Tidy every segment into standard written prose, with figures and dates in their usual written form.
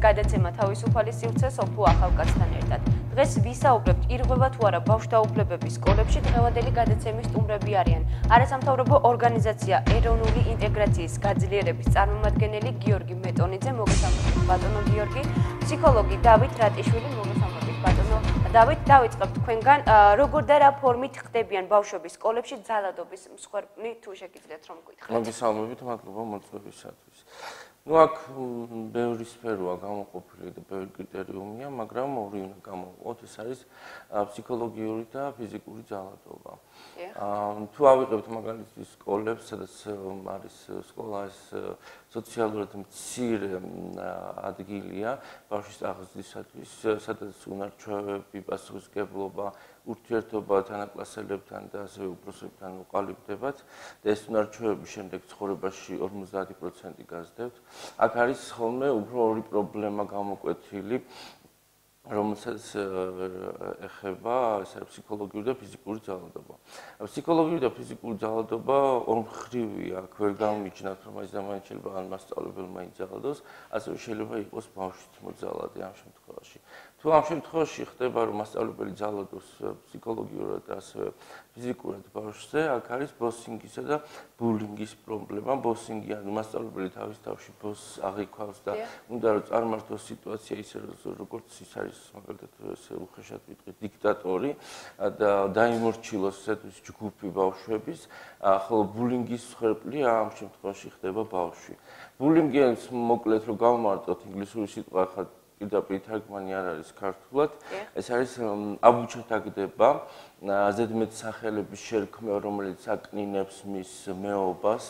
გადაცემა თავისუფალი სივრცე სოფო ახალკაცთან ერთად. დღეს ვისაუბრებთ, ირღვევა თუ არა ბავშვთა უფლებების სკოლებში. დღევანდელი გადაცემის სტუმრები არიან არასამთავრობო ორგანიზაცია ეროვნული ინტეგრაციის გაძლიერების წარმომადგენელი გიორგი მეტონიძე, მოგესალმებით ბატონო გიორგი, ფსიქოლოგი დავით რატიშვილი, მოგესალმებით ბატონო დავით. დავიწყებთ თქვენგან, როგორ და რა ფორმით ხდებიან ბავშვების სკოლებში ძალადობის მსხვერპლი, თუ შეგიძლიათ რომ გითხრათ. მოგესალმებით, მადლობა მოწვევისათვის. აქ ბევრი სფეროა გამოყოფილი და ბევრი კრიტერიუმია, მაგრამ ორი უნდა გამოვყოთ, ეს არის ფსიქოლოგიური და ფიზიკური ძალადობა. თუ ავიღებთ მაგალითად სკოლებს, სადაც არის სკოლა, ეს სოციალურად მცირე ადგილია ბავშვის აღზრდისათვის, სადაც უნარჩვევები, პასუხისმგებლობა, ურთიერთობა თანაკლასელებთან და ასევე უფროსებთან უყალიბდებათ და ეს უნარჩვევები შემდეგ ცხოვრებაში 50% გაზრდებთ. აქ არის ხოლმე უფრო ორი პრობლემა გამოკვეთილი, რომელსაც ეხება ფსიქოლოგიური და ფიზიკური ძალადობა. ფსიქოლოგიური და ფიზიკური ძალადობა ორმხრივია, აქ ვერ გამიჩნევთ, რომ ის დამაინც შეიძლება ან მასწავლებელმა იძალადოს, ასევე შეიძლება იყოს ბავშვიც მოძალადე ამ შემთხვევაში. თუ ამ შემთხვევაში ხდება, რომ მასწავლებელი ძალადობს ფსიქოლოგიურად და ასევე ფიზიკურად ბავშვზე, აქ არის ბოსინგისა და ბულინგის პრობლემა. ბოსინგი ანუ მასწავლებელი თავის თავში ბოსს აღიქვავს და უნდა რომ წარმართოს სიტუაცია ისე, როგორც ის არის მაგალითად უხეშად ვიტყვით დიქტატორი და დაიმორჩილოს ესეთის ჯგუფი ბავშვების, ხოლო ბულინგის მსხვერპლი ამ შემთხვევაში ხდება ბავშვი. ბულინგის მოკლედ რომ გავმარტოთ ინგლისური სიტყვა ხა პირდაპირ თარგმანი არ არის ქართულად, ეს არის აბუჩათაგდება, ზედმეტ სახელების შერქმება, რომელიც აკნინებს მის მეობას,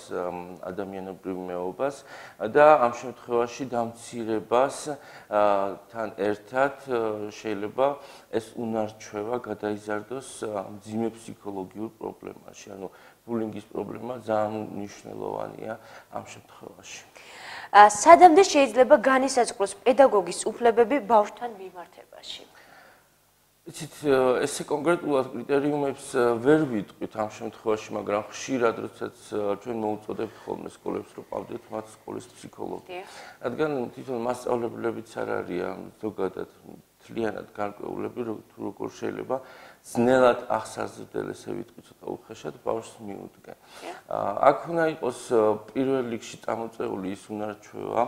ადამიანებრივ მეობას და ამ შემთხვევაში დამცირებას თან ერთად შეიძლება ეს უნარჩვევა გადაიზარდოს მძიმე ფსიქოლოგიურ პრობლემაში, ანუ ბულინგის პრობლემა ძალიან მნიშვნელოვანია ამ შემთხვევაში. სადამდე შეიძლება განისაზღვროს პედაგოგის უფლებები ბავშვთან მიმართებაში? იცით, ესე კონკრეტულად კრიტერიუმებს ვერ ვიტყვით ამ შემთხვევაში, მაგრამ ხშირად როდესაც ჩვენ მოუწოდებთ ხოლმე სკოლებს, რომ ყავდეთ მათ სკოლის ფსიქოლოგი. რადგან თვითონ მასწავლებლებიც არ არიან ზოგადად მთლიანად გარკვეულები, თუ როგორ შეიძლება ძნელად აღსაზრდელ, ესე ვიტყვი ცოტა უხეშად ბავშვს მიუდგენ. აქ უნდა იყოს პირველ რიგში წამოწეული ის უნარჩვევა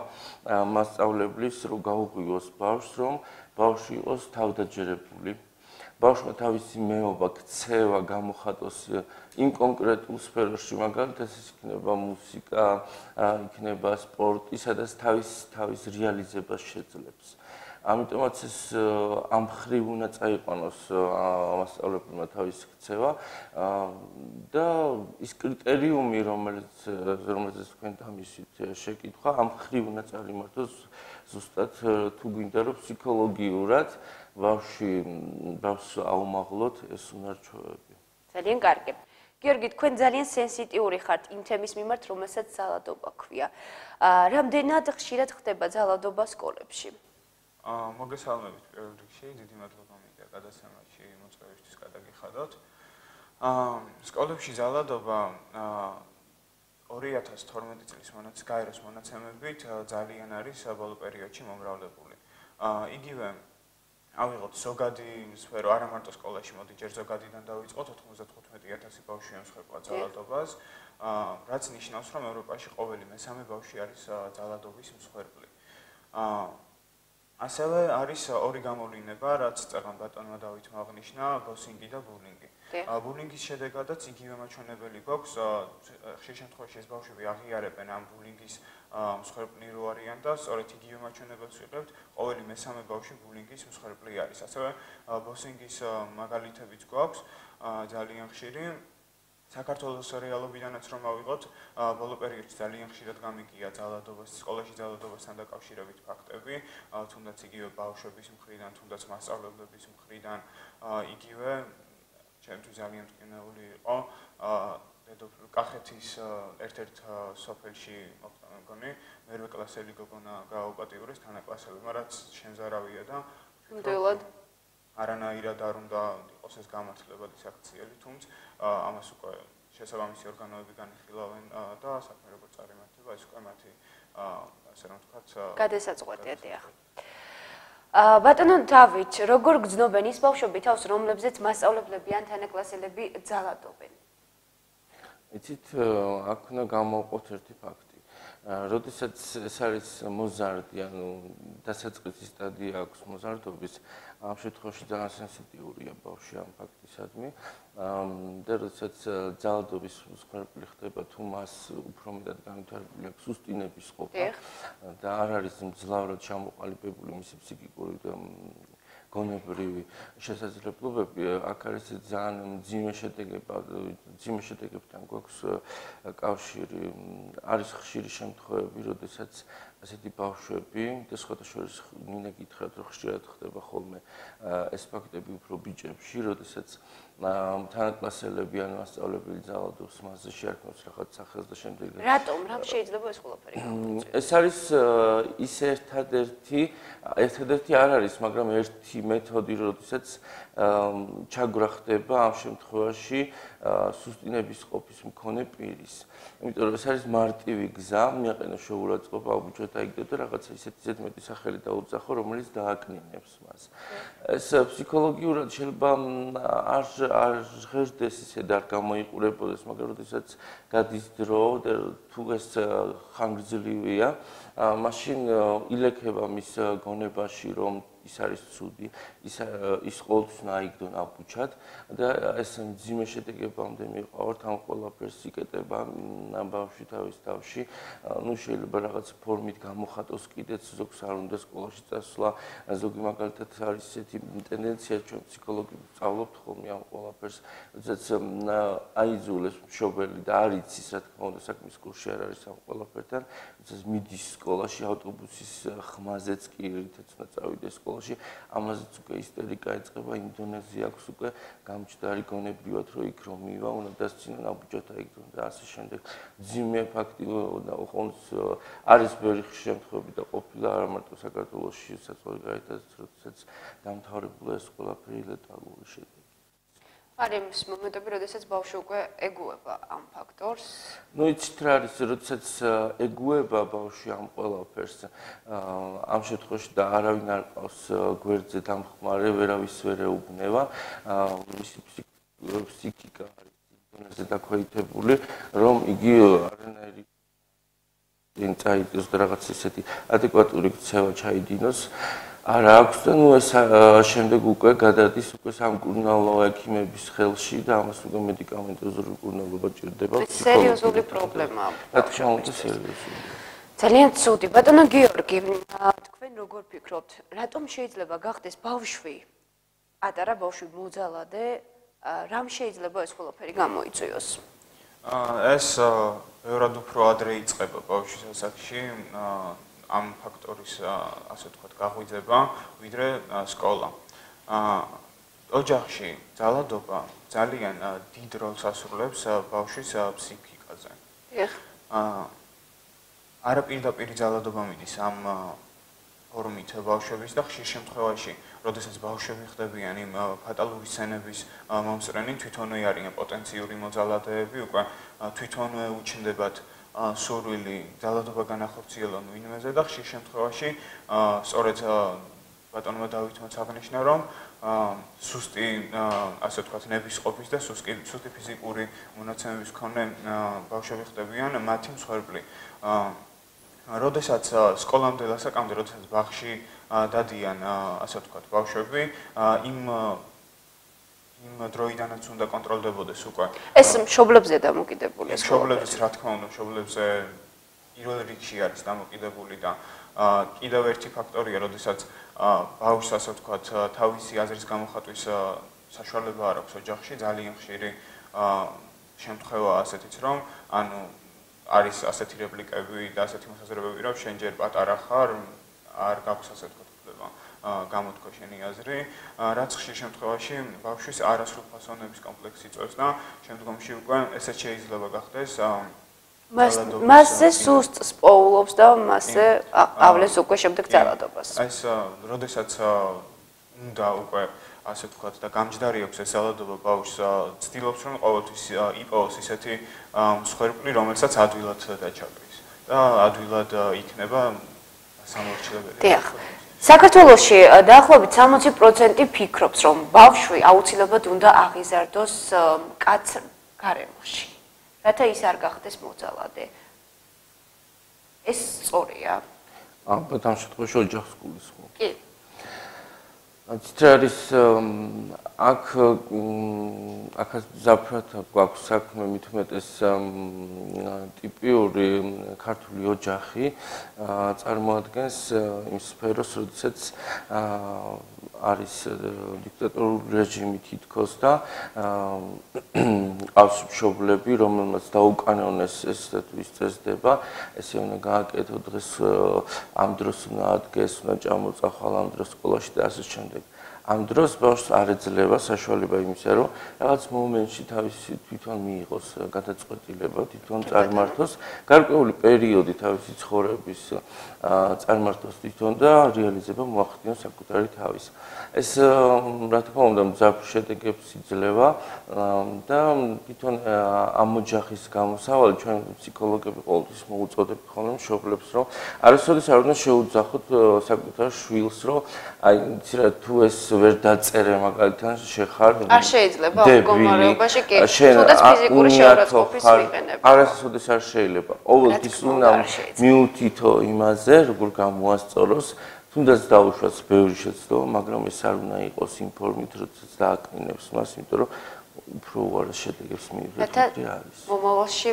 მასწავლებლის, რომ გაუღვივოს ბავშვს, რომ ბავშვი იყოს თავდაჯერებული. ბავშვმა თავისი მეობა, ქცევა გამოხატოს იმ კონკრეტულ სფეროში, მაგალითად ეს იქნება მუსიკა, იქნება სპორტი, სადაც თავის რეალიზებას შეძლებს. ამიტომაც ეს ამ მხრივ უნდა წაიყვანოს მასწავლებელმა თავის ქცევა და ის კრიტერიუმი, რომელზეც თქვენ დამისვით შეკითხვა, ამ მხრივ უნდა წარიმართოს ზუსტად თუ გვინდა რომ ფსიქოლოგიურად ბავშვს აუმაღლოთ ეს უნარჩვევები. ძალიან კარგი. გიორგი, თქვენ ძალიან სენსიტიური ხართ იმ თემის მიმართ, რომელსაც ძალადობა ქვია. რამდენად ხშირად ხდება ძალადობა სკოლებში? მოგესალმებით პირველ რიგში, დიდი მადლობა მინდა გადაცემაში მოწვევისთვის გადაგიხადოთ. სკოლებში ძალადობა 2012 წლის გაეროს მონაცემებით ძალიან არის ბოლო პერიოდში მომრავლებული. იგივე ავიღოთ ზოგადი სფერო, არა მარტო სკოლაში, მოდი ჯერ ზოგადიდან დავიწყოთ, 95,000 ბავშვი ემსხვერპლა ძალადობას, რაც ნიშნავს, რომ ევროპაში ყოველი მესამე ბავშვი არის ძალადობის მსხვერპლი. ასევე არის ორი გამოვლინება, რაც წეგან ბატონმა დავითმა აღნიშნა, ბოსინგი და ბულინგი. ბულინგის შედეგადაც იგივე მაჩვენებელი გვაქვს, ხშირ შემთხვევაში ეს ბავშვები აღიარებენ ამ ბულინგის მსხვერპლი რო არიან და სწორედ იგივე მაჩვენებელს ვიღებთ, ყოველი მესამე ბავშვი ბულინგის მსხვერპლი არის. ასევე ბოსინგის მაგალითებიც გვაქვს ძალიან ხშირი. საქართველოს რეალობიდანაც რომ ავიღოთ, ბოლო პერიოდში ძალიან ხშირად გამიგია ძალადობას, სკოლაში ძალადობასთან დაკავშირებით ფაქტები, თუნდაც იგივე ბავშვების მხრიდან, თუნდაც მასწავლებლების მხრიდან, იგივე ჩემთვის ძალიან მტკივნეული იყო კახეთის ერთ-ერთ სოფელში მოხდა მეგონი, მერვე კლასელი გოგონა გააუპატიურეს თანაკლასელებმა, რაც შემზარავია და ნამდვილად არანაირად არ უნდა იყოს ეს გამართლება დისაქციელი, თუმცა ამას უკვე შესაბამისი ორგანოები განიხილავენ და საქმე როგორც წარიმართება, ეს უკვე მათი ასე რომ ვთქვათ, გადასაწყვეტია, დიახ. ბატონო დავით, როგორ გრძნობენ ის ბავშვები თავს, რომლებზეც მასწავლებლები ან თანაკლასელები ძალადობენ? იცით, აქ უნდა გამოვყოთ ერთი ფაქტი. როდესაც ეს არის მოზარდი, ანუ დასაწყისი სტადია აქვს მოზარდობის, ამ შემთხვევაში ძალიან სენსიტიურია ბავშვი ამ ფაქტისადმი. და როდესაც ძალადობის მსხვერპლი ხდება, თუ მას უფრო მეტად განვითარებული აქვს სუსტინების ყოფა და არ არის მძლავრად ჩამოყალიბებული მისი ფსიქიკური და გონებრივი შესაძლებლობები, აქ არის ძალიან მძიმე შედეგებთან გვაქვს კავშირი. არის ხშირი შემთხვევები, როდესაც ასეთი ბავშვები და სხვადასხვა მინდა გითხრათ, რომ ხშირად ხდება ხოლმე ეს ფაქტები უფრო ბიჭებში, როდესაც თანაკლასელები ან მასწავლებელი ძალადობს, მასზე შეარქმევს რაღაც სახელს და შემდეგ. რატომ? რა შეიძლება ეს ყველაფერი გამოიწვიოს? ეს არის ის ერთადერთი არ არის, მაგრამ ერთი მეთოდი, როდესაც ჩაგვრა ხდება ამ შემთხვევაში სუსტინების ყოფის მქონე პირის. იმიტომ რომ ეს არის მარტივი გზა, მიაყენო შეურაცხყოფა, უბიჯოთ აიგდო და რაღაცა ისეთ მეტი სახელი დაუძახო, რომელიც დააკნინებს მას. ეს ფსიქოლოგიურად შეიძლება არ ღერდეს ისე და არ გამოიყურებოდეს, მაგრამ როდესაც გადის დრო და თუ ეს ხანგრძლივია, მაშინ ილექება მის გონებაში, რომ ის არის ცუდი, ის ყოველთვის აიგდონ აბუჩად და ეს მძიმე შედეგებამდე მიყავართ ამ ყველაფერს იკეტება ბავშვი თავის თავში. ნუ შეიძლება რაღაც ფორმით გამოხატოს კიდეც, ზოგს არ უნდა სკოლაში წასვლა, ზოგი მაგალითად არის ესეთი ტენდენცია, ჩვენ ფსიქოლოგები ვსწავლობთ ხოლმე ამ ყველაფერს, როდესაც აიძულეს მშობელი და არ იცის, რა თქმა უნდა, საქმის კურსში არ არის ამ ყველაფერთან, როდესაც მიდის სკოლაში ავტობუსის ხმაზეც კი რითაც უნდა წავიდეს სკოლაში, ამაზეც უკვე ისტერიკა ეწყება, იმ დონეზე აქვს უკვე გამჭდარი გონებრივად, რომ იქ რომ მივა, უნდა დასცინონ აბუჯოთ აიგდონ და ასე შემდეგ. ძიმე ფაქტი არის ბევრი შემთხვევები და ყოფილა არა მარტო საქართველოში, საწყორი გაიტაცეს, როდესაც დამთავრებულა ეს ყველაფერი ლეტალური შედეგი. არის მომენტები, როდესაც ბავშვი უკვე ეგუება ამ ფაქტორს. ნუ იცით რა არის, როდესაც ეგუება ბავშვი ამ ყველაფერს, ამ შემთხვევაში და არავინ არ ყავს გვერდზე დამხმარე, ვერავის ვერ ეუბნება, მისი ფსიქიკა არის დონეზე დაქვეითებული, რომ იგი არანაირი წაიწოს და რაღაც ისეთი ადეკვატური ქცევა ჩაიდინოს. არ აქვს და ნუ ეს შემდეგ უკვე გადადის უკვე სამკურნალო ექიმების ხელში და ამას უკვე მედიკამენტოზური მკურნალობა ჭირდება. სერიოზული პრობლემაა. რა თქმა უნდა, სერიოზული. ძალიან ცუდი. ბატონო გიორგი, თქვენ როგორ ფიქრობთ, რატომ შეიძლება გახდეს ბავშვი, პატარა ბავშვი მოძალადე, რამ შეიძლება ეს ყველაფერი გამოიწვიოს? ეს ბევრად უფრო ადრე იწყება ბავშვის ასაკში. ამ ფაქტორის ასე ვთქვათ გაღვიძება, ვიდრე სკოლა. ოჯახში ძალადობა ძალიან დიდ როლს ასრულებს ბავშვის ფსიქიკაზე. არა პირდაპირ ძალადობა მიდის ამ ფორმით ბავშვების და ხშირ შემთხვევაში, როდესაც ბავშვები ხდებიან იმ ფატალური სცენების მომსწრენი, თვითონვე არიან პოტენციური მოძალადეები, უკვე თვითონვე უჩნდებათ სურვილი ძალადობა განახორციელონ ვინმეზე და ხშირ შემთხვევაში სწორედ ბატონმა დავითმაც აღნიშნა, რომ სუსტი ასე ვთქვათ ნების ყოფის და სუსტი ფიზიკური მონაცემების მქონე ბავშვები ხდებიან მათი მსხვერპლი. როდესაც სკოლამდელ ასაკამდე, როდესაც ბაღში დადიან ასე ვთქვათ ბავშვები, იმ დროიდანაც უნდა კონტროლდებოდეს უკვე. ეს მშობლებზე დამოკიდებული ეს მშობლებზე, რა თქმა უნდა, მშობლებზე პირველ რიგში არის დამოკიდებული და კიდევ ერთი ფაქტორია, როდესაც ბავშვს ასე ვთქვათ თავისი აზრის გამოხატვის საშუალება არ აქვს ოჯახში, ძალიან ხშირი შემთხვევაა ასეთიც, რომ ანუ არის ასეთი რეპლიკები და ასეთი მოსაზრებები, რომ შენ ჯერ პატარა ხარ, არ გაქვს ასე ვთქვათ გამოთქვა შენი აზრი, რაც ხშირ შემთხვევაში ბავშვის არასრულფასოვნების კომპლექსი იწვევს და შემდგომში უკვე ესეც შეიძლება გახდეს მასზე სუსტს პოულობს და მასზე ავლენს უკვე შემდეგ ძალადობას. ეს როდესაც უნდა უკვე ასე ვთქვათ და გამჯდარი აქვს ეს ძალადობა ბავშვს, ცდილობს რომ ყოველთვის იპოვოს ისეთი მსხვერპლი, რომელსაც ადვილად დაჩაგვის. და ადვილად იქნება სამორჩილებელი. დიახ. საქართველოში დაახლოებით 60% ფიქრობს, რომ ბავშვი აუცილებლად უნდა აღიზარდოს კაცრ გარემოში. რათა ის არ გახდეს მოძალადე. ეს სწორია? ალბათ ამ შემთხვევაში ოჯახს გულისხმობ. კი. ცით არის აქ ზაფხულად გვაქვს საქმე მით უმეტეს ტიპიური ქართული ოჯახი წარმოადგენს იმ სფეროს, როდესაც არის დიქტატორული რეჟიმი თითქოს და ყავს მშობლები, რომელმაც დაუკანონეს ეს თუ ის წესდება, ესე უნდა გააკეთო დღეს ამ დროს უნდა ადგეს, უნდა წამოწახვალ ამ დროს სკოლაში და ასე შემდეგ. ამ დროს ბავშვს არ ეძლევა საშუალება იმისა, რომ რაღაც მომენტში თავისი თვითონ მიიღოს გადაწყვეტილება, თვითონ წარმართოს, გარკვეული პერიოდი თავისი ცხოვრების წარმართოს თვითონ და რეალიზება მოახდინოს საკუთარი თავის. ეს რა თქმა უნდა მძაფრ შედეგებს იძლევა და თვითონ ამ ოჯახის გამოსავალი ჩვენ ფსიქოლოგები ყოველთვის მოუწოდებთ ხოლმე მშობლებს, რომ არასოდეს არ უნდა შეუძახოთ საკუთარ შვილს, რომ აი იცი რა თუ ეს ვერ დაწერე მაგალითად შეხარ არ შეიძლება მდგომარეობაში კი თუნდაც ფიზიკური შეურაცხყოფის მიღება არასოდეს არ შეიძლება ყოველთვის უნდა მიუთითო იმაზე როგორ გამოასწოროს თუნდაც დაუშვას ბევრი შეცდომა მაგრამ ეს არ უნდა იყოს იმ ფორმით როდესაც დააკნინებს მას იმიტომ რომ უფრო უარეს შედეგებს მიიღებს არის მომავალში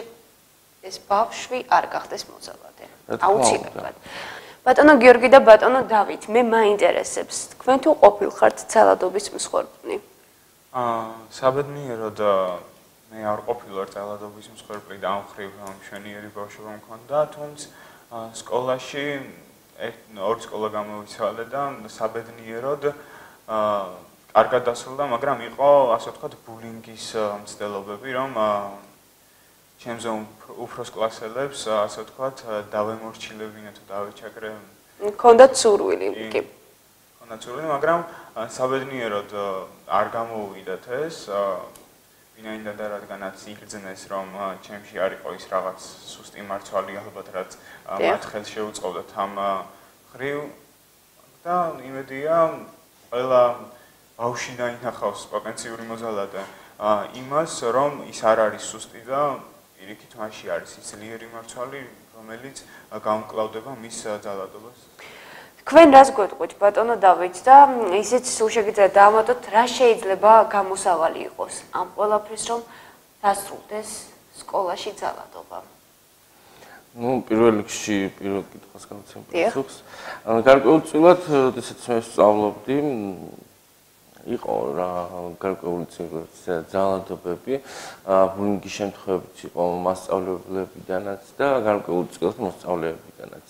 ეს ბავშვი არ გახდეს მოძალადე აუცილებლად ბატონო გიორგი და ბატონო დავით, მე მაინტერესებს, თქვენ თუ ყოფილხართ ძალადობის მსხვერპლი? საბედნიეროდ მე არ ყოფილვარ ძალადობის მსხვერპლი და ამ ხრივ მშვენიერი ბავშვობა მქონდა, თუმცა სკოლაში ორი სკოლა გამოვიცვალე და საბედნიეროდ კარგად დასრულდა, მაგრამ იყო ასე ვთქვათ ბულინგის მცდელობები, რომ ჩემზე უფროს კლასელებს, ასე ვთქვათ, დავემორჩილებინე თუ დავეჩაგრე. მქონდათ სურვილი, კი. მქონდათ სურვილი, მაგრამ საბედნიეროდ არ გამოუვიდათ ეს. ვინაიდან და რადგანაც იგრძნეს, რომ ჩემში არ იყო ის რაღაც სუსტი მარცვალი ალბათ, რაც მათ ხელს შეუწყობდათ ამ ხრივ და იმედია ყველა ბავშვი დაინახავს პოტენციური მოძალადე იმას, რომ ის არ არის სუსტი და პირიქით მასში არის ის ძლიერი მარცვალი, რომელიც გამკლავდება მის ძალადობას. თქვენ რას გვეტყვით, ბატონო დავით და ისიც სულ შეგიძლიათ დაამატოთ, რა შეიძლება გამოსავალი იყოს ამ ყველაფრის, რომ დასრულდეს სკოლაში ძალადობა? ნუ პირველ რიგში პირველ კითხვას გავცემ პასუხს. გარკვეულწილად, როდესაც მე ვსწავლობდი, იყო რა გარკვეული ძალადობები, ბულინგის შემთხვევებიც იყო მასწავლებლებიდანაც და გარკვეულწილად მოსწავლეებიდანაც.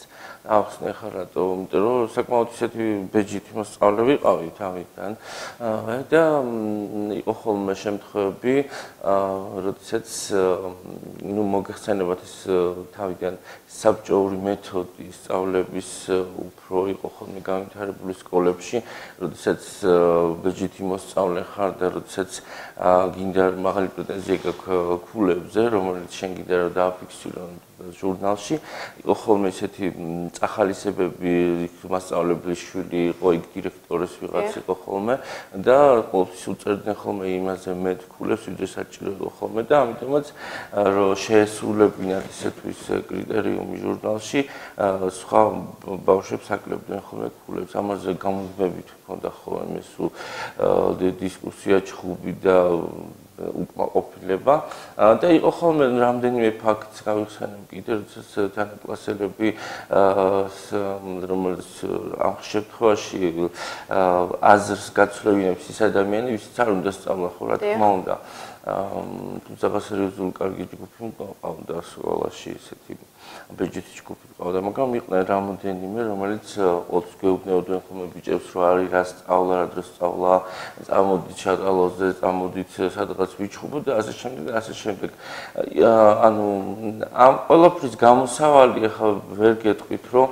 ახსნე ხარ რატო, იმიტომ რომ საკმაოდ ისეთი ბეჯითი მოსწავლე ვიყავი თავიდან და იყო ხოლმე შემთხვევები, როდესაც ნუ მოგეხსენებათ ეს თავიდან საბჭოური მეთოდი სწავლების უფრო იყო ხოლმე განვითარებული სკოლებში, როდესაც ბეჯითი მოსწავლე ხარ და როდესაც გინდა მაღალი პრეტენზია გაქვს ქულებზე, რომელიც შენ გინდა რომ დააფიქსირო ჟურნალში, იყო ხოლმე ისეთი წახალისებები, მასწავლებლის შვილი იყო, იქ დირექტორის ვიღაც იყო ხოლმე და ყოველთვის უწერდნენ ხოლმე იმაზე მეტ ქულებს, ვიდრე საჭირო იყო ხოლმე და ამიტომაც რომ შეესრულებინათ ისე თუ ის კრიტერიუმი ჟურნალში, სხვა ბავშვებს აკლებდნენ ხოლმე ქულებს. ამაზე გამუდმებით ჰქონდა ხოლმე სულ დისკუსია, ჩხუბი და უკმაყოფილება და იყო ხოლმე რამდენიმე ფაქტს გავიხსენებ კიდე, როდესაც თანაკლასელები რომელიც ამ შემთხვევაში აზრს გაცვლევინებს ის ადამიანი, ვისაც არ უნდა სწავლა ხო, რა თქმა უნდა. თუმცა სერიოზული კარგი ჯგუფი მყავდა სკოლაში, ისეთი ბეჯითი ჯგუფი მყავდა, მაგრამ იყვნენ რამოდენიმე, რომელიც ყოველთვის გვეუბნებოდნენ ხოლმე ბიჭებს, რომ არის რა სწავლა, რა დროს სწავლა, წამოდით შატალოზე, წამოდით სადღაც ვიჩხუბოთ და ასე შემდეგ და ასე შემდეგ. ანუ ამ ყველაფრის გამოსავალი ახლა ვერ გეტყვით, რომ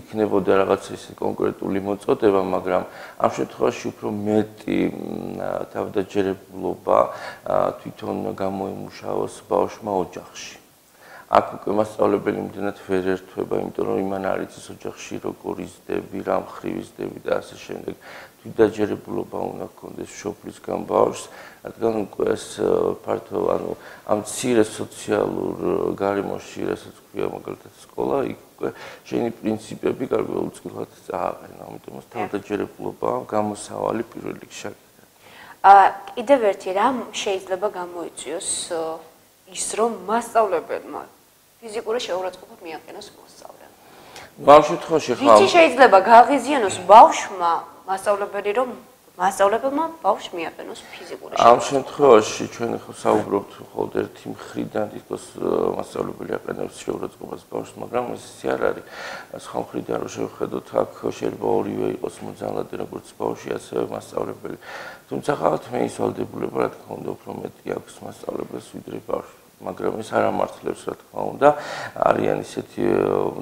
იქნებოდა რაღაც ისეთი კონკრეტული მოწოდება, მაგრამ ამ შემთხვევაში უფრო მეტი თავდაჯერებულობა თვითონ გამოიმუშავოს ბავშვმა ოჯახში. აქ უკვე მასწავლებელი იმდენად ვერ ერთვება, იმიტომ რომ იმან არ იცის ოჯახში როგორ იზრდები, რა მხრივ იზრდები და ასე შემდეგ. თვითდაჯერებულობა უნდა ჰქონდეს მშობლისგან ბავშვს, რადგან უკვე ეს ფართო, ანუ ამ მცირე სოციალურ გარემოში, რასაც ქვია მაგალითად სკოლა, იქ უკვე შენი პრინციპები გარკვეულწილად წააყენა, ამიტომ თავდაჯერებულობა გამოსავალი პირველ რიგში. კიდევ ერთი რამ შეიძლება გამოიწვიოს ის რომ მასწავლებელმა ფიზიკური შეურაცხყოფა მიაყენოს მოსწავლემ. ამ შემთხვევაში ხა ვიცი შეიძლება გააღიზიანოს ბავშვმა მასწავლებელი რომ მასწავლებელმა ბავშვს მიაყენოს ფიზიკური ამ შემთხვევაში ჩვენ ხო საუბრობთ მხოლოდ ერთი მხრიდან თითქოს მასწავლებელი აყენებს შეურაცხყოფას ბავშვს, მაგრამ ეს არ არის. სხვა მხრიდან რომ შევხედოთ, აქ შეიძლება ორივე იყოს მოძალადე, როგორც ბავშვი, ასევე მასწავლებელი. თუმცა ხალხ მე ის ვალდებულება, რა თქმა უნდა, უფრო მეტი აქვს მასწავლებელს ვიდრე ბავშვს. მაგრამ ეს არ ამართლებს, რა თქმა უნდა, არიან ისეთი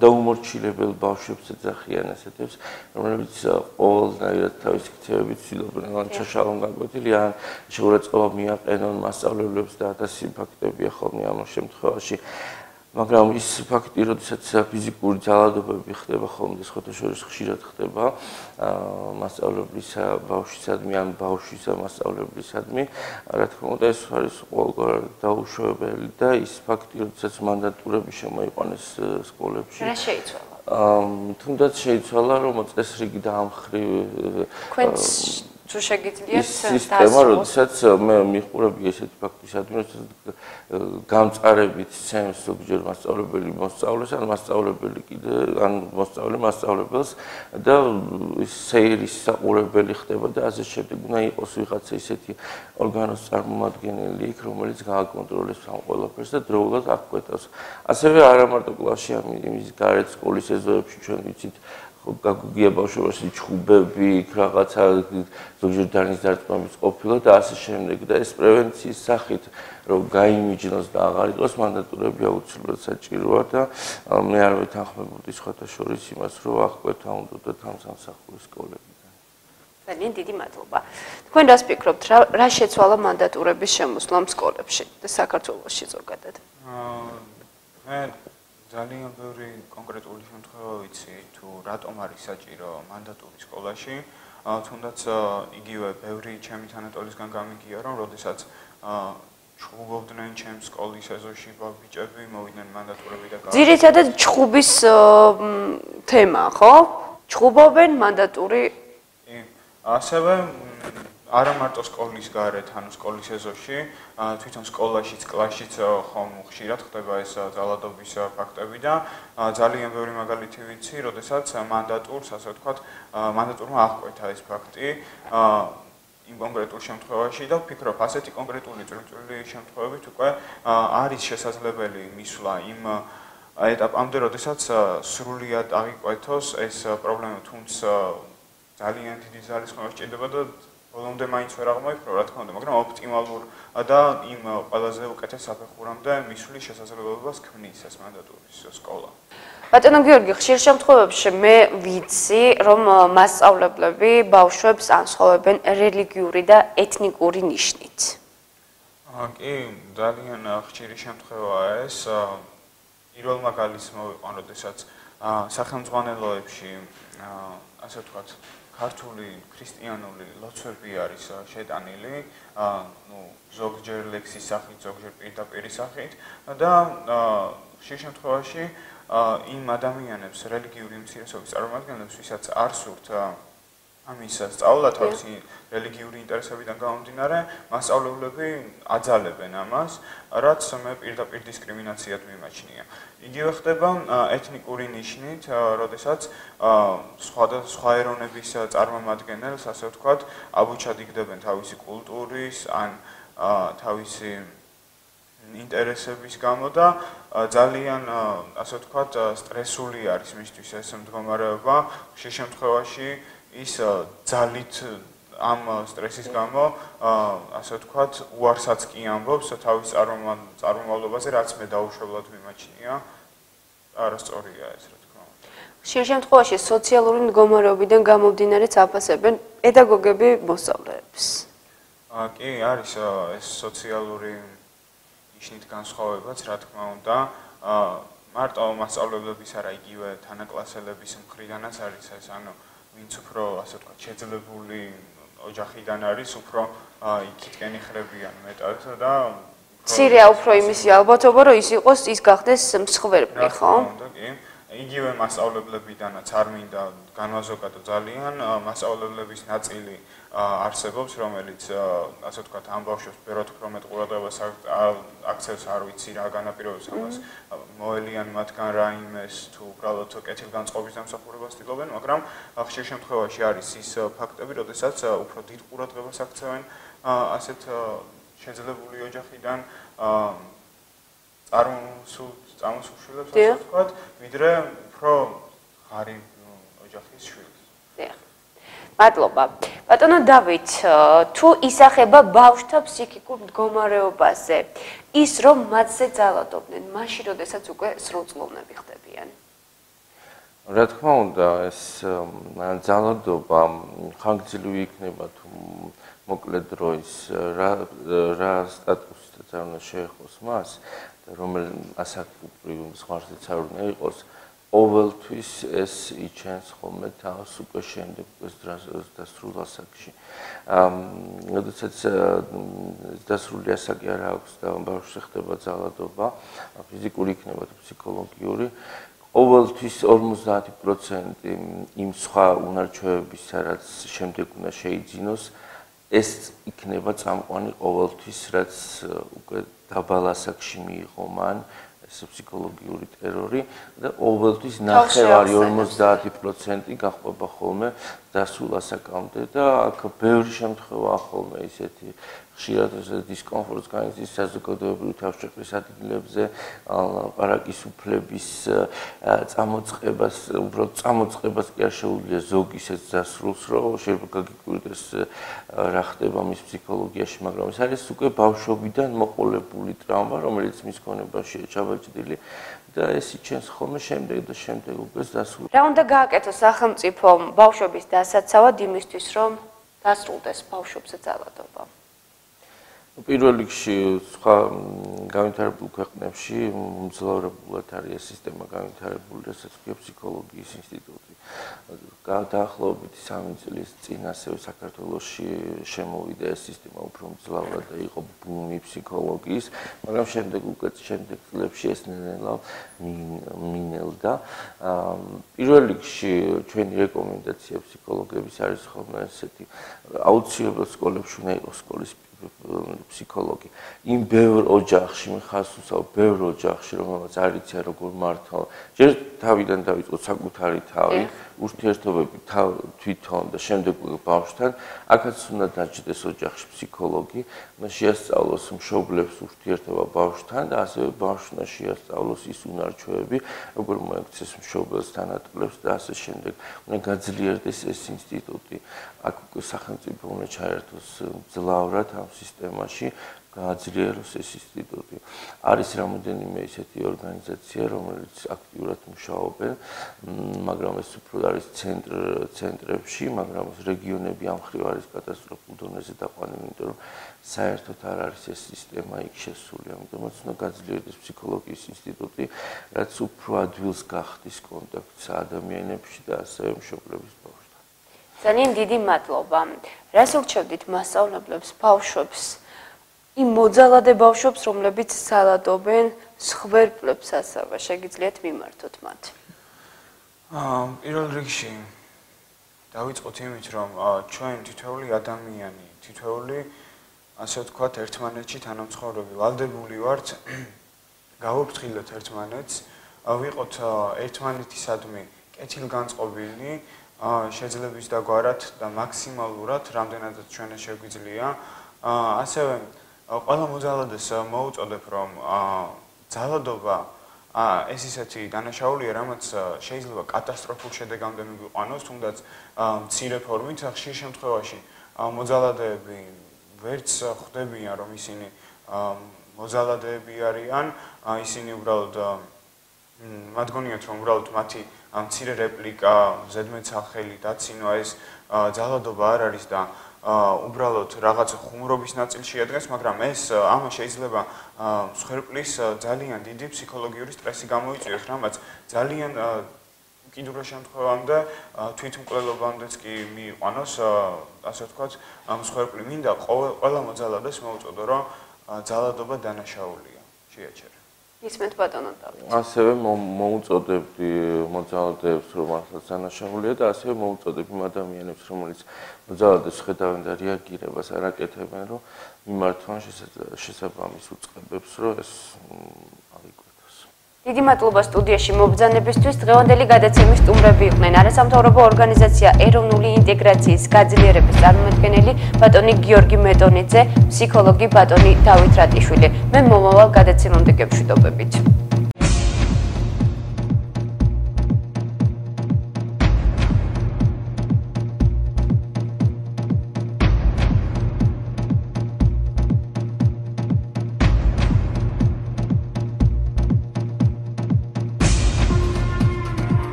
დაუმორჩილებელ ბავშვებს ეძახიან ესეთებს, რომლებიც ყოველდღიურად თავისი ქცევებით ცდილობენ ან ჩაშალონ გაკვეთილი, ან შეურაცხყოფა მიაყენონ მასწავლებლებს და ათასი ფაქტებია ხოლმე ამ შემთხვევაში. მაგრამ ის ფაქტი, როდესაც ფიზიკური ძალადობები ხდება ხოლმე, სხვათა შორის ხშირად ხდება მასწავლებლისა ბავშვისადმი ან ბავშვისა მასწავლებლისადმი, რა თქმა უნდა, ეს არის ყოველგვარ დაუშვებელი და ის ფაქტი, როდესაც მანდატურები შემოიყვანეს სკოლებში. რა შეიცვალა? თუნდაც შეიცვალა, რომ წესრიგი დაამხრივ თქვენც თუ შეგიძლიათ სისტემა, როდესაც მე მიხურები ესეთი ფაქტისადმი, როდესაც გამწყარებით ცემს ზოგჯერ მასწავლებელი მოსწავლეს, ან მასწავლებელი კიდე ან მოსწავლე მასწავლებელს და სეირის საყურებელი ხდება და ასე შემდეგ. უნდა იყოს ვიღაცა ისეთი ორგანოს წარმომადგენელი იქ, რომელიც გააკონტროლებს ამ ყველაფერს და დროულად აღკვეთავს. ასევე არა მარტო კლასში, ამის გარეთ სკოლის ეზოებში ჩვენ ვიცით გაგუგია ბავშვობაში ჩხუბები, რაღაცა ზოგჯერ დანის დარწმუნების ყოფილა და ასე შემდეგ და ეს პრევენციის სახით რომ გაიმიჯნოს და აღარ იყოს მანდატურები აუცილებლად საჭიროა და მე არ ვეთანხმებოდი სხვათა შორის იმას რომ აღკვეთა უნდა და სამსახურის სკოლებიდან. ძალიან დიდი მადლობა. თქვენ რას ფიქრობთ, რა შეცვალა მანდატურების შემოსვლამ სკოლებში და საქართველოში ზოგადად? მე ძალიან ბევრი კონკრეტული შემთხვევა ვიცი თუ რატომ არის საჭირო მანდატური სკოლაში, თუნდაც იგივე ბევრი ჩემი თანატოლისგან გამიგია, რომ როდესაც ჩხუბობდნენ ჩემს სკოლის ეზოში ბიჭები, მოვიდნენ მანდატურები და ძირითადად ჩხუბის თემაა, ხო? ჩხუბობენ მანდატური ასევე არა მარტო სკოლის გარეთ, ანუ სკოლის ეზოში, თვითონ სკოლაშიც, კლასშიც ხომ ხშირად ხდება ეს ძალადობის ფაქტები და ძალიან ბევრი მაგალითი ვიცი, როდესაც მანდატურს, ასე ვთქვათ, მანდატურმა აღკვეთა ეს ფაქტი იმ კონკრეტულ შემთხვევაში და ვფიქრობ, ასეთი კონკრეტული წვრილი შემთხვევებით უკვე არის შესაძლებელი მისვლა იმ ეტაპამდე, როდესაც სრულად აღიკვეთოს ეს პრობლემა, თუმცა ძალიან დიდი ძალისხმევა სჭირდება და ბოლომდე მაინც ვერ აღმოიფრო, რა თქმა უნდა, მაგრამ ოპტიმალურ და იმ ყველაზე უკეთეს საფეხურამდე მისვლის შესაძლებლობას ქმნის ეს მანდატურის სკოლა. ბატონო გიორგი, ხშირ შემთხვევებში მე ვიცი, რომ მასწავლებლები ბავშვებს ანსხვავებენ რელიგიური და ეთნიკური ნიშნით. კი, ძალიან ხშირი შემთხვევაა ეს. პირველ მაგალითს მოვიყვან, როდესაც სახელმძღვანელოებში, ასე ვთქვათ, ქართული ქრისტიანული ლოცვები არის შეტანილი, ზოგჯერ ლექსის სახით, ზოგჯერ პირდაპირ სახით და ხშირ შემთხვევაში იმ ადამიანებს, რელიგიური უმცირესობის წარმომადგენლებს, ვისაც არ სურთ ამის სწავლა თავისი რელიგიური ინტერესებიდან გამომდინარე, მასწავლებლები აძალებენ ამას, რაც მე პირდაპირ დისკრიმინაციად მიმაჩნია. იგივე ხდება ეთნიკური ნიშნით, როდესაც სხვა ეროვნების წარმომადგენელს, ასე ვთქვათ, აბუჩადიგდებენ თავისი კულტურის ან თავისი ინტერესების გამო და ძალიან, ასე ვთქვათ, სტრესული არის მისთვის ეს მდგომარეობა. ხშირ შემთხვევაში ის ძალით ამ სტრესის გამო, ასე ვთქვათ, უარსაც კი ამბობს თავის წარმომავლობაზე, რაც მე დაუშვებლად მიმაჩნია. არასწორია ეს, რა თქმა უნდა. ხშირ შემთხვევაში სოციალური მდგომარეობიდან გამომდინარეც აფასებენ პედაგოგები მოსწავლეებს. კი, არის ეს სოციალური ნიშნით განსხვავებაც, რა თქმა უნდა. მარტო მასწავლებლების არა იგივე თანაკლასელების მხრიდანაც არის ეს, ანუ ვინც უფრო ასე ვთქვათ შეძლებული ოჯახიდან არის, უფრო იქითკენ იხრებიან მეტად და ცირეა უფრო იმისი ალბათობა, რომ ის იყოს ის გახდეს მსხვერპლი, ხო? იგივე მასწავლებლებიდანაც არ მინდა განვაზოგადო ძალიან, მასწავლებლების ნაწილი არსებობს, რომელიც ასე ვთქვათ ამ ბავშვებს ბევრად უფრო მეტ ყურადღებას აქცევს, არ ვიცი რა განაპირობებს ამას, მოელიან მათგან რაიმეს თუ უბრალოდ კეთილგანწყობის დამსახურებას ცდილობენ, მაგრამ ხშირ შემთხვევაში არის ის ფაქტები, როდესაც უფრო დიდ ყურადღებას აქცევენ ასეთ შეძლებული ოჯახიდან წარმოსულებს, ასე ვთქვათ, ვიდრე უფრო ღარიბ ოჯახის შვილს. მადლობა. ბატონო დავით, თუ ისახება ბავშვთა ფსიქიკურ მდგომარეობაზე, ის რომ მათზე ძალადობდნენ, მაშინ როდესაც უკვე სრულწლოვნები ხდებიან. რა თქმა უნდა, ეს ძალადობა ხანგრძლივი იქნება თუ მოკლე დროის რა სტატუსით უნდა შეეხოს მას, რომელიც ასაკობრივ ზღვარზეც არ უნდა იყოს. ყოველთვის ეს იჩენს ხოლმე თავს უკვე შემდეგ დასრულ ასაკში. როდესაც დასრული ასაკი არ აქვს და ბავშვში ხდება ძალადობა, ფიზიკური იქნება თუ ფსიქოლოგიური, ყოველთვის 50% იმ სხვა უნარჩვევებისა, რაც შემდეგ უნდა შეიძინოს, ეს იქნება წამყვანი ყოველთვის, რაც უკვე დაბალ ასაკში მიიღო მან ეს ფსიქოლოგიური ტერორი და ყოველთვის ნახევარი 50% გაყვება ხოლმე დასრულ ასაკამდე და აქ ბევრი შემთხვევაა ხოლმე ისეთი ხშირად დისკომფორტს განიცდის საზოგადოებრივი თავშეყრის ადგილებზე, პარაკის უფლების წამოწყებას, უბრალოდ წამოწყებას კი არ შეუძლია ზოგ ისეთ დასრულს, რომ შეიძლება გაგიკვირდეს რა ხდება მის ფსიქოლოგიაში, მაგრამ ეს არის უკვე ბავშვობიდან მოყოლებული ტრავმა, რომელიც მის გონებაშია ჩაბაჭდილი და ეს იჩენს ხოლმე შემდეგ და შემდეგ უკვე დასრულს. რა უნდა გააკეთოს სახელმწიფომ ბავშვების დასაცავად იმისთვის, რომ დასრულდეს ბავშვებზე ძალადობა? პირველ რიგში სხვა განვითარებულ ქვეყნებში მძლავრებულად არის ეს სისტემა განვითარებული, რასაც ქვია ფსიქოლოგიის ინსტიტუტი. დაახლოებით 3 წლის წინ ასევე საქართველოში შემოვიდა ეს სისტემა უფრო მძლავრად და იყო ბუმი ფსიქოლოგიის, მაგრამ შემდეგ წლებში ეს ნელ-ნელა მინელდა. პირველ რიგში ჩვენი რეკომენდაცია ფსიქოლოგების არის ხოლმე ესეთი, აუცილებლად სკოლებში უნდა იყოს სკოლის ფსიქოლოგი. იმ ბევრ ოჯახში, ხას უსაუბ ბევრ ოჯახში, რომელსაც არ იციან როგორ მართლა. ჯერ თავიდან დაიწყოთ საკუთარი თავი, ურთიერთობები თვითონ და შემდეგ ბავშვთან, აქაც უნდა დაჯდეს ოჯახში ფსიქოლოგი, უნდა შეასწავლოს მშობლებს ურთიერთობა ბავშვთან და ასევე ბავშვს უნდა შეასწავლოს ის უნარჩვევები, როგორ მოექცეს მშობელს თანატოლებს და ასე შემდეგ. უნდა გაძლიერდეს ეს ინსტიტუტი. აქ სახელმწიფო უნდა ჩაერთოს მძლავრად ამ სისტემაში, გააძლიეროს ეს ინსტიტუტი. არის რამოდენიმე ისეთი ორგანიზაცია, რომელიც აქტიურად მუშაობენ, მაგრამ ეს უფრო არის ცენტრებში, მაგრამ რეგიონები ამ მხრივ არის კატასტროფულ დონეზე დაყვანილი, იმიტომ რომ საერთოდ არ არის ეს სისტემა იქ შესული. ამიტომაც უნდა გაძლიერდეს ფსიქოლოგიის ინსტიტუტი, რაც უფრო ადვილს გახდის კონტაქტს ადამიანებში და ასევე მშობლების ბავშვთან. ძალიან დიდი მადლობა. რას ურჩევდით მასწავლებლებს, ბავშვებს, იმ მოძალადე ბავშვებს, რომლებიც ძალადობენ სხვერპლებს ასევე, შეგიძლიათ მიმართოთ მათ? პირველ რიგში დავიწყოთ იმით, რომ ჩვენ თითოეული ადამიანი, თითოეული ასე ვთქვათ, ერთმანეთში თანამცხოვრები ვალდებული ვართ, გავუფრთხილდეთ ერთმანეთს, ვიყოთ ერთმანეთისადმი კეთილგანწყობილი, შეძლების დაგვარად და მაქსიმალურად, რამდენადაც ჩვენ შეგვიძლია, ასევე ყველა მოძალადეს მოუწოდებ, რომ ძალადობა ეს ისეთი დანაშაულია, რამაც შეიძლება კატასტროფულ შედეგამდე მიგვიყვანოს, თუნდაც მცირე ფორმით, ხშირ შემთხვევაში მოძალადეები ვერც ხვდებიან, რომ ისინი მოძალადეები არიან, ისინი უბრალოდ მათ გონიათ, რომ უბრალოდ მათი მცირე რეპლიკა, ზედმეტსახელი, დაცინვა ეს ძალადობა არ არის და უბრალოდ რაღაც ხუმრობის ნაწილს შეადგენს, მაგრამ ეს ამას შეიძლება მსხვერპლის ძალიან დიდი ფსიქოლოგიური სტრესი გამოიწვიოს, რამაც ძალიან კიდურა შემთხვევამდე თვითმკვლელობამდეც კი მიიყვანოს, ასე ვთქვათ, მსხვერპლი. მინდა ყველა მოძალადეს მოუწოდო, რომ ძალადობა დანაშაულია, შეაჩერე. ისმენთ ბატონო დავით. ასევე მოუწოდებდი მოძალადეებს, რომ ახლა დანაშაულია და ასევე მოუწოდებ იმ ადამიანებს, რომელიც მოძალადებს ხედავენ და რეაგირებას არ აკეთებენ, რომ მიმართონ შესაბამის უწყებებს, რომ ეს აღიკვეთოს. დიდი მადლობა სტუდიაში მობრძანებისთვის. დღევანდელი გადაცემის სტუმრები იყვნენ არასამთავრობო ორგანიზაცია ეროვნული ინტეგრაციის გაძლიერების წარმომადგენელი ბატონი გიორგი მეტონიძე, ფსიქოლოგი ბატონი დავით რატიშვილი. მე მომავალ გადაცემამდე გემშვიდობებით.